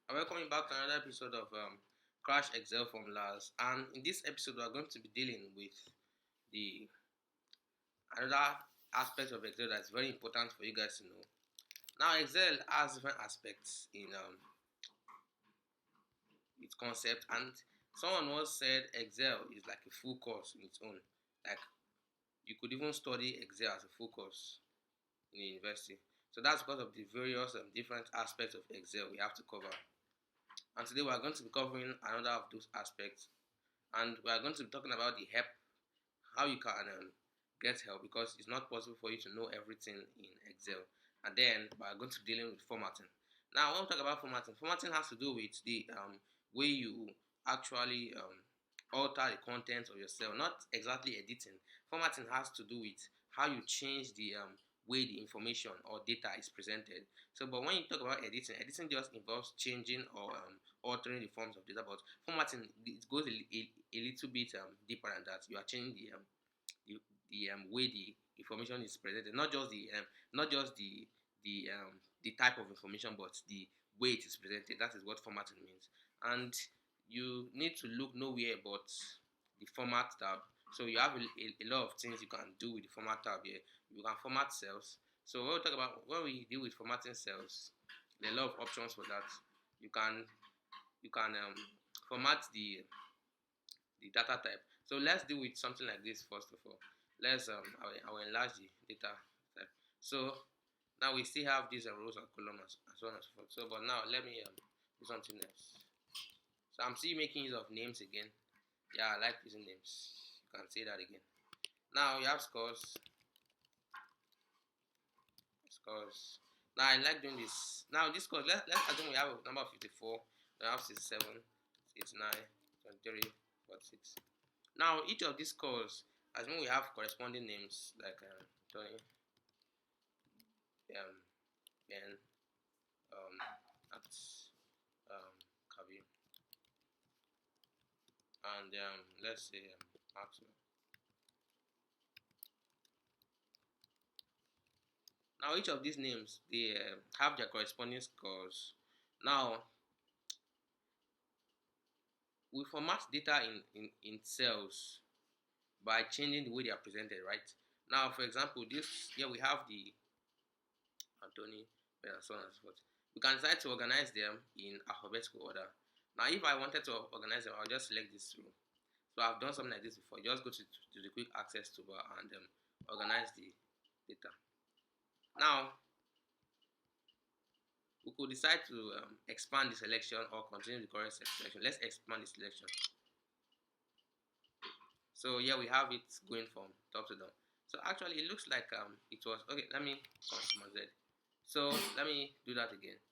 And welcome you back to another episode of Crash Excel Formulas. And in this episode, we are going to be dealing with the another aspect of Excel that's very important for you guys to know. Now, Excel has different aspects in its concept, and someone once said Excel is like a full course in its own. Like you could even study Excel as a full course in the university. So that's because of the various different aspects of Excel we have to cover. And today we are going to be covering another of those aspects, and we are going to be talking about the help, how you can get help, because it's not possible for you to know everything in Excel. And then we are going to be dealing with formatting. Now, when we talk about formatting has to do with the way you actually alter the content of your cell, not exactly editing. Formatting has to do with how you change the way the information or data is presented. So, but when you talk about editing just involves changing or altering the forms of data. But formatting, it goes a little bit deeper than that. You are changing the, the way the information is presented, not just the type of information, but the way it is presented. That is what formatting means. And you need to look nowhere but the format tab. So you have a lot of things you can do with the format tab here. You can format cells. So when we deal with formatting cells, there are a lot of options for that. You can format the data type. So let's deal with something like this first of all. Let's I will enlarge the data type. So now we still have these rows and columns and so on and so forth. So but now let me do something else. So I'm still making use of names again. Yeah, I like using names. You can say that again. Now you have scores. Scores. Now I like doing this. Now this scores, let's assume we have a number of 54, we have 67, 89, 23, 46. Now each of these scores, assume we have corresponding names like Tony, Ben, that's Kavi, and let's say Maxwell. Now each of these names, they have their corresponding scores. Now we format data in cells by changing the way they are presented, right? Now, for example, this here we have the Anthony, and so on and so forth. We can decide to organize them in alphabetical order. Now, if I wanted to organize them, I'll just select this row. So I've done something like this before. Just go to the quick access toolbar and organize the data. Now, we could decide to expand the selection or continue the current selection. Let's expand the selection. So here we have it going from top to down. So actually it looks like it was okay. Let me Command Z. So let me do that again.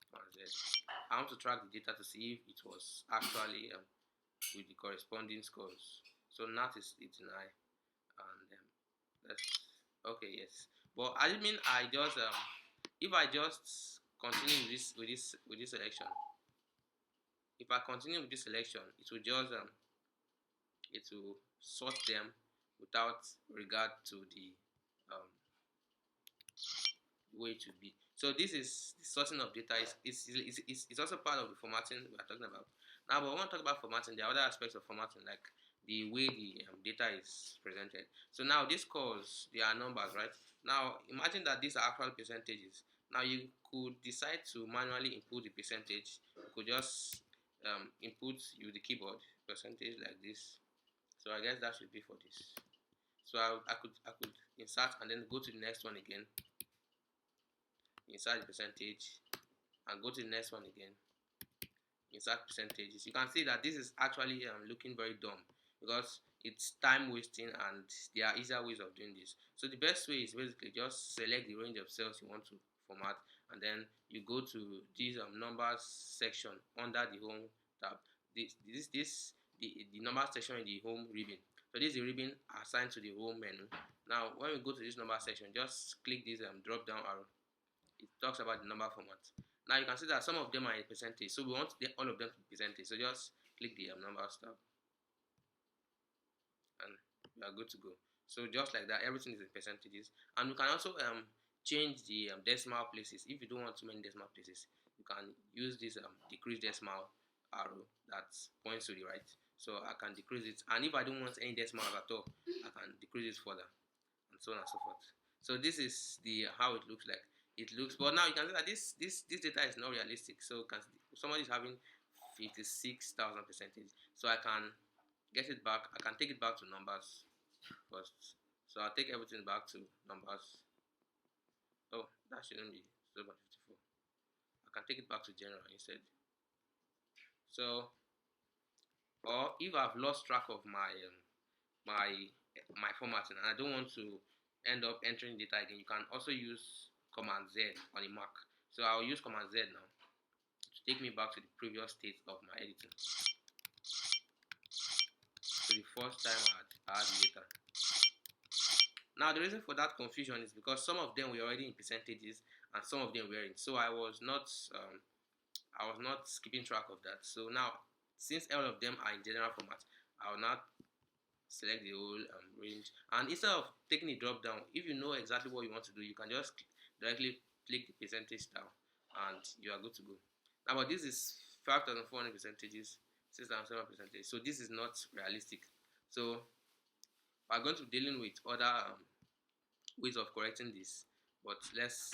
Command Z. I want to track the data to see if it was actually with the corresponding scores. So NAT is 89, and let's okay, yes. But I mean I just if I just continue with this selection, if I continue with this selection, it will just it will sort them without regard to the way it should be. So this is the sorting of data is also part of the formatting we are talking about. Now, but when we talk about formatting, there are other aspects of formatting like the way the data is presented. So now these scores, they are numbers, right? Now imagine that these are actual percentages. Now you could decide to manually input the percentage. You could just input with the keyboard percentage like this. So I guess that should be for this. So I could insert and then go to the next one again, insert the percentage, and go to the next one again, insert percentages. You can see that this is actually looking very dumb because it's time wasting and there are easier ways of doing this. So the best way is basically just select the range of cells you want to format, and then you go to this numbers section under the home tab. The number section in the home ribbon. So this is the ribbon assigned to the home menu. Now when we go to this number section, just click this drop down arrow. It talks about the number format. Now you can see that some of them are in percentage, so we want all of them to be percentage. So just click the numbers tab, and we are good to go. So just like that, everything is in percentages, and we can also change the decimal places if you don't want too many decimal places. can use this decrease decimal arrow that points to the right. So I can decrease it, and if I don't want any decimals at all, I can decrease it further, and so on and so forth. So this is the how it looks like. It looks, but now you can see that this data is not realistic. So somebody is having 56,000 percentage. So I can get it back. I can take it back to numbers first. So I'll take everything back to numbers. Oh, that shouldn't be 754. I can take it back to general instead. So, or if I've lost track of my formatting and I don't want to end up entering data again, you can also use Command Z on a Mac. So I'll use Command Z now to take me back to the previous state of my editing. So the first time I had data. Now the reason for that confusion is because some of them were already in percentages and some of them weren't. So I was not keeping track of that. So now, since all of them are in general format, I will not select the whole range, and instead of taking the drop down, if you know exactly what you want to do, you can just directly click the percentage down and you are good to go. Now, but this is 5,400 percentages, 6,700 percentage, so this is not realistic. So we're going to be dealing with other ways of correcting this, but let's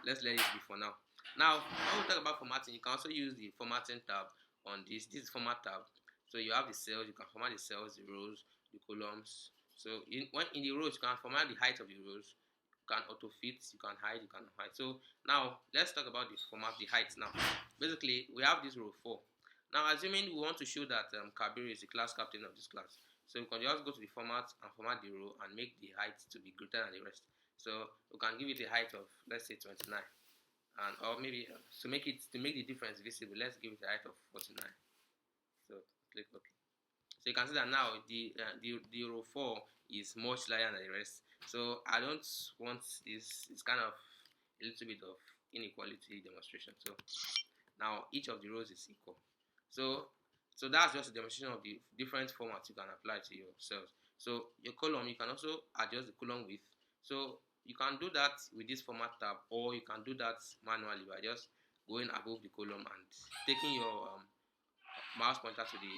let it be for now. Now, when we talk about formatting, you can also use the formatting tab on this. This is format tab. So you have the cells, you can format the cells, the rows, the columns. So in the rows, you can format the height of the rows. You can auto fit, you can hide, you can hide. So now let's talk about the format, the height. Now, basically, we have this row 4. Now, assuming we want to show that Kabir is the class captain of this class, so we can just go to the format and format the row and make the height to be greater than the rest. So we can give it a height of, let's say, 29, and or maybe to make the difference visible, let's give it a height of 49. So click OK. So you can see that now the row 4 is much larger than the rest. So I don't want this. It's kind of a little bit of inequality demonstration. So now each of the rows is equal. So that's just a demonstration of the different formats you can apply to your cells. So your column, you can also adjust the column width. So you can do that with this format tab, or you can do that manually by just going above the column and taking your mouse pointer to the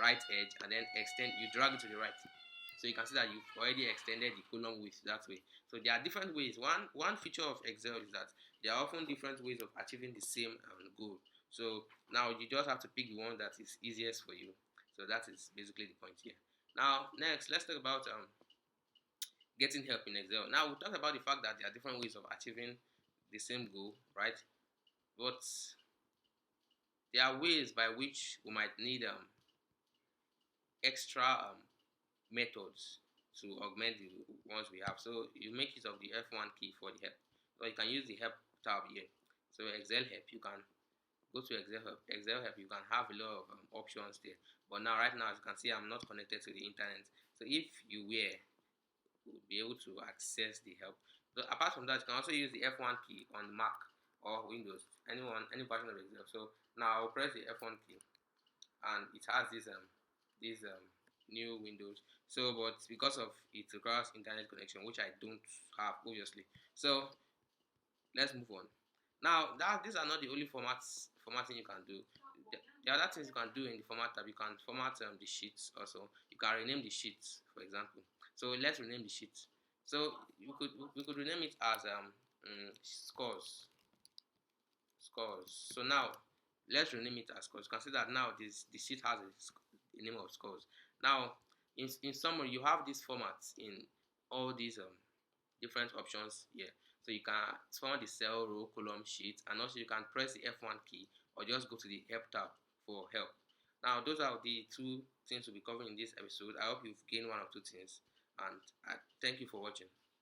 right edge and then you drag it to the right. So you can see that you've already extended the column width that way. So there are different ways. One feature of Excel is that there are often different ways of achieving the same goal. So now you just have to pick the one that is easiest for you. So that is basically the point here. Now next, let's talk about getting help in Excel. Now we talked about the fact that there are different ways of achieving the same goal, right? But there are ways by which we might need extra methods to augment the ones we have. So you make use of the F1 key for the help. So you can use the help tab here. So Excel help, you can go to Excel help. Excel help, you can have a lot of options there. But now, right now, as you can see, I'm not connected to the internet. So if you were, you would be able to access the help. So apart from that, you can also use the F1 key on Mac or Windows, any version of Excel. So now I'll press the F1 key, and it has these new windows. So, but because of it requires internet connection, which I don't have, obviously. So let's move on. Now, these are not the only formatting you can do. The other things you can do in the format tab, you can format the sheets also. You can rename the sheets, for example. So let's rename the sheet. So we could rename it as scores. So now let's rename it as scores. Consider that now the sheet has a name of scores. Now in summary, you have these formats in all these different options here. So you can format the cell, row, column, sheet, and also you can press the F1 key or just go to the help tab for help. Now those are the two things we'll be covering in this episode. I hope you've gained one or two things, and I thank you for watching.